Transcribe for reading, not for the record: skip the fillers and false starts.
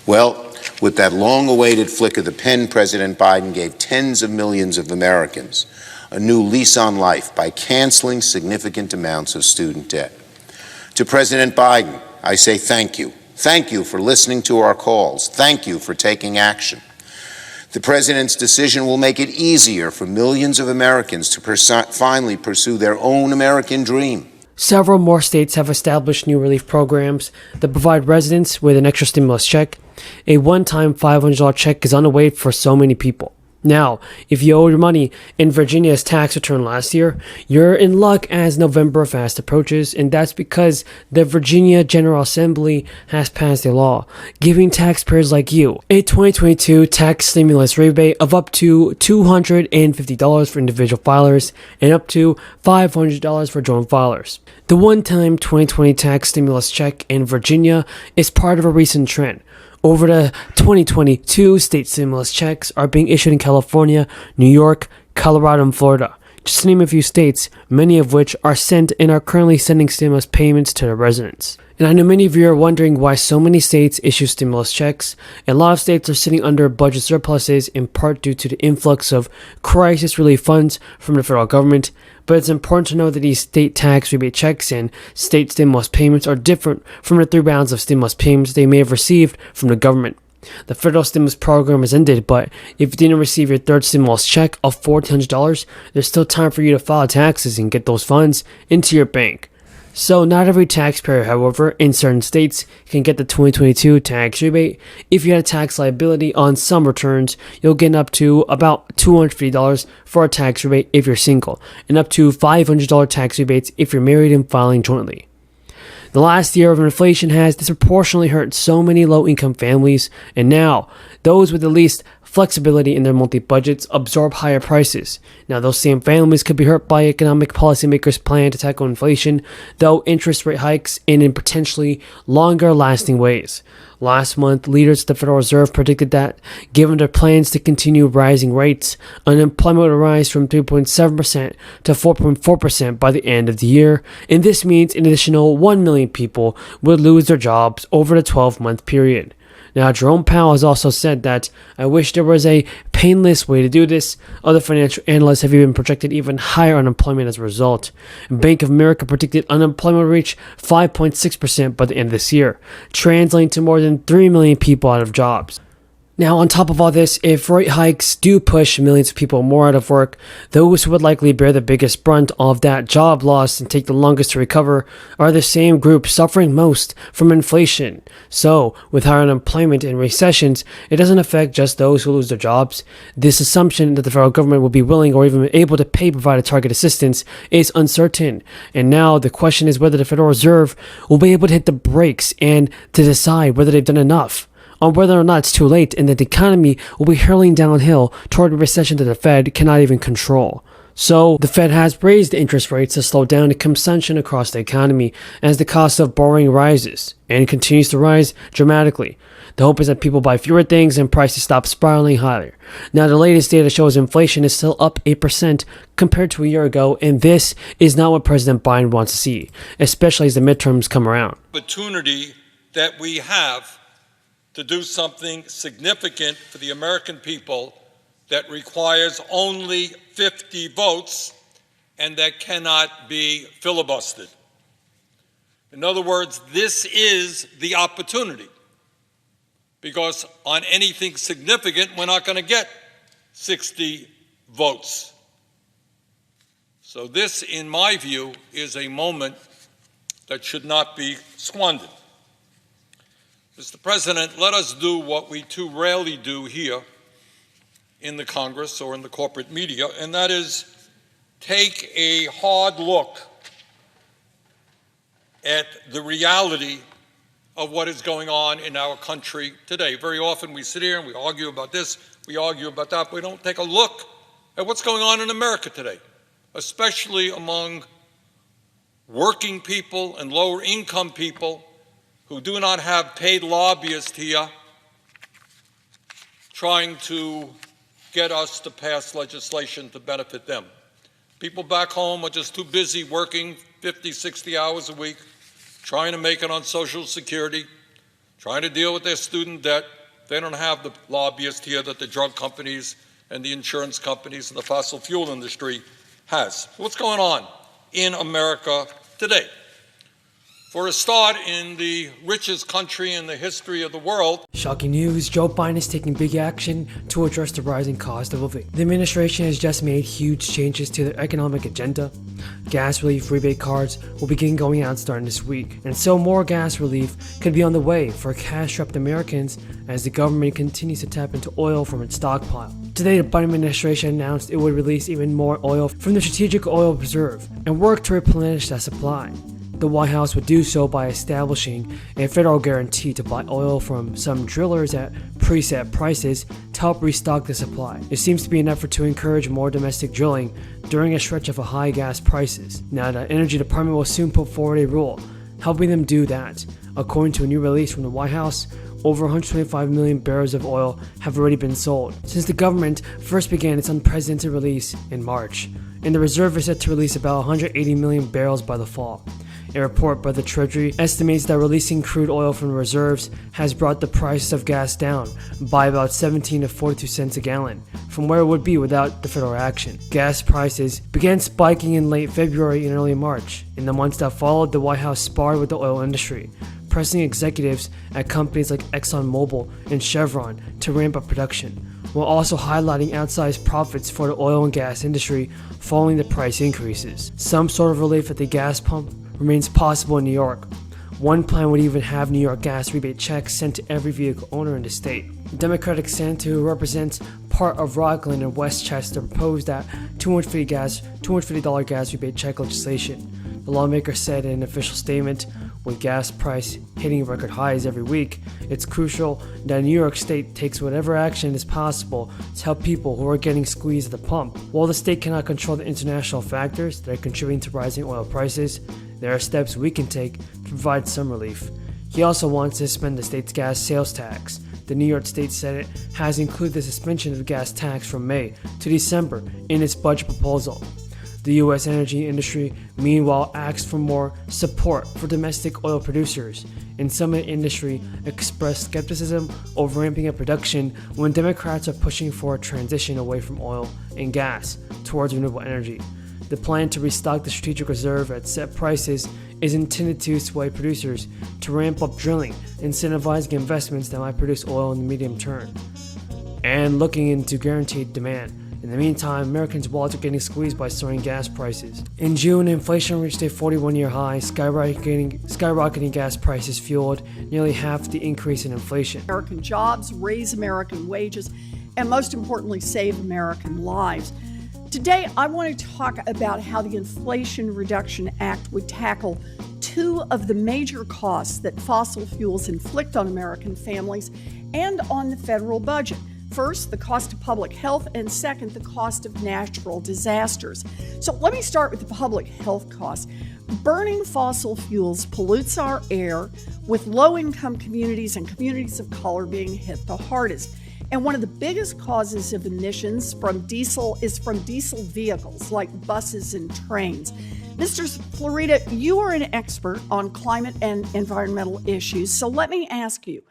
Well, with that long-awaited flick of the pen, President Biden gave tens of millions of Americans a new lease on life by canceling significant amounts of student debt. To President Biden, I say thank you. Thank you for listening to our calls. Thank you for taking action. The President's decision will make it easier for millions of Americans to finally pursue their own American dream. Several more states have established new relief programs that provide residents with an extra stimulus check. A one-time $500 check is on the way for so many people. Now, if you owe your money in Virginia's tax return last year, you're in luck as November fast approaches, and that's because the Virginia General Assembly has passed a law giving taxpayers like you a 2022 tax stimulus rebate of up to $250 for individual filers and up to $500 for joint filers. The one-time 2020 tax stimulus check in Virginia is part of a recent trend. Over the 2022 state stimulus checks are being issued in California, New York, Colorado, and Florida, just to name a few states, many of which are sent and are currently sending stimulus payments to their residents. And I know many of you are wondering why so many states issue stimulus checks. A lot of states are sitting under budget surpluses in part due to the influx of crisis relief funds from the federal government. But it's important to know that these state tax rebate checks and state stimulus payments are different from the 3 rounds of stimulus payments they may have received from the government. The federal stimulus program has ended, but if you didn't receive your third stimulus check of $1,400, there's still time for you to file taxes and get those funds into your bank. So not every taxpayer, however, in certain states can get the 2022 tax rebate. If you had a tax liability on some returns, you'll get up to about $250 for a tax rebate if you're single, and up to $500 tax rebates if you're married and filing jointly. The last year of inflation has disproportionately hurt so many low-income families, and now those with the least flexibility in their monthly budgets absorb higher prices. Now, those same families could be hurt by economic policymakers' plan to tackle inflation, though interest rate hikes and in potentially longer-lasting ways. Last month, leaders at the Federal Reserve predicted that, given their plans to continue rising rates, unemployment would rise from 3.7% to 4.4% by the end of the year, and this means an additional 1 million people would lose their jobs over the 12-month period. Now, Jerome Powell has also said that, "I wish there was a painless way to do this." Other financial analysts have even projected even higher unemployment as a result. Bank of America predicted unemployment would reach 5.6% by the end of this year, translating to more than 3 million people out of jobs. Now, on top of all this, if rate hikes do push millions of people more out of work, those who would likely bear the biggest brunt of that job loss and take the longest to recover are the same group suffering most from inflation. So, with higher unemployment and recessions, it doesn't affect just those who lose their jobs. This assumption that the federal government will be willing or even able to provide a target assistance is uncertain. And now the question is whether the Federal Reserve will be able to hit the brakes and to decide whether they've done enough, on whether or not it's too late and that the economy will be hurling downhill toward a recession that the Fed cannot even control. So, the Fed has raised the interest rates to slow down the consumption across the economy as the cost of borrowing rises and continues to rise dramatically. The hope is that people buy fewer things and prices stop spiraling higher. Now, the latest data shows inflation is still up 8% compared to a year ago, and this is not what President Biden wants to see, especially as the midterms come around. Opportunity that we have to do something significant for the American people that requires only 50 votes and that cannot be filibustered. In other words, this is the opportunity, because on anything significant, we're not going to get 60 votes. So this, in my view, is a moment that should not be squandered. Mr. President, let us do what we too rarely do here in the Congress or in the corporate media, and that is take a hard look at the reality of what is going on in our country today. Very often we sit here and we argue about this, we argue about that, but we don't take a look at what's going on in America today, especially among working people and lower income people who do not have paid lobbyists here trying to get us to pass legislation to benefit them. People back home are just too busy working 50, 60 hours a week, trying to make it on Social Security, trying to deal with their student debt. They don't have the lobbyists here that the drug companies and the insurance companies and the fossil fuel industry has. What's going on in America today? For a start, in the richest country in the history of the world. Shocking news, Joe Biden is taking big action to address the rising cost of living. The administration has just made huge changes to their economic agenda. Gas relief rebate cards will begin going out starting this week, and so more gas relief could be on the way for cash-strapped Americans as the government continues to tap into oil from its stockpile. Today, the Biden administration announced it would release even more oil from the Strategic Oil Reserve and work to replenish that supply. The White House would do so by establishing a federal guarantee to buy oil from some drillers at preset prices to help restock the supply. It seems to be an effort to encourage more domestic drilling during a stretch of high gas prices. Now, the Energy Department will soon put forward a rule helping them do that. According to a new release from the White House, over 125 million barrels of oil have already been sold since the government first began its unprecedented release in March, and the reserve is set to release about 180 million barrels by the fall. A report by the Treasury estimates that releasing crude oil from the reserves has brought the price of gas down by about 17 to 42 cents a gallon from where it would be without the federal action. Gas prices began spiking in late February and early March. In the months that followed, the White House sparred with the oil industry, pressing executives at companies like ExxonMobil and Chevron to ramp up production, while also highlighting outsized profits for the oil and gas industry following the price increases. Some sort of relief at the gas pump remains possible in New York. One plan would even have New York gas rebate checks sent to every vehicle owner in the state. The Democratic senator who represents part of Rockland and Westchester proposed that $250 gas rebate check legislation. The lawmaker said in an official statement, with gas price hitting record highs every week, it's crucial that New York State takes whatever action is possible to help people who are getting squeezed at the pump. While the state cannot control the international factors that are contributing to rising oil prices, there are steps we can take to provide some relief. He also wants to suspend the state's gas sales tax. The New York State Senate has included the suspension of the gas tax from May to December in its budget proposal. The U.S. energy industry, meanwhile, asked for more support for domestic oil producers, and some in the industry expressed skepticism over ramping up production when Democrats are pushing for a transition away from oil and gas towards renewable energy. The plan to restock the strategic reserve at set prices is intended to sway producers to ramp up drilling, incentivizing investments that might produce oil in the medium term, and looking into guaranteed demand. In the meantime, Americans' wallets are getting squeezed by soaring gas prices. In June, inflation reached a 41-year high. Skyrocketing gas prices fueled nearly half the increase in inflation. American jobs, raise American wages, and most importantly, save American lives. Today, I want to talk about how the Inflation Reduction Act would tackle two of the major costs that fossil fuels inflict on American families and on the federal budget. First, the cost of public health, and second, the cost of natural disasters. So let me start with the public health costs. Burning fossil fuels pollutes our air, with low-income communities and communities of color being hit the hardest. And one of the biggest causes of emissions from diesel is from diesel vehicles like buses and trains. Mr. Florida, you are an expert on climate and environmental issues, so let me ask you,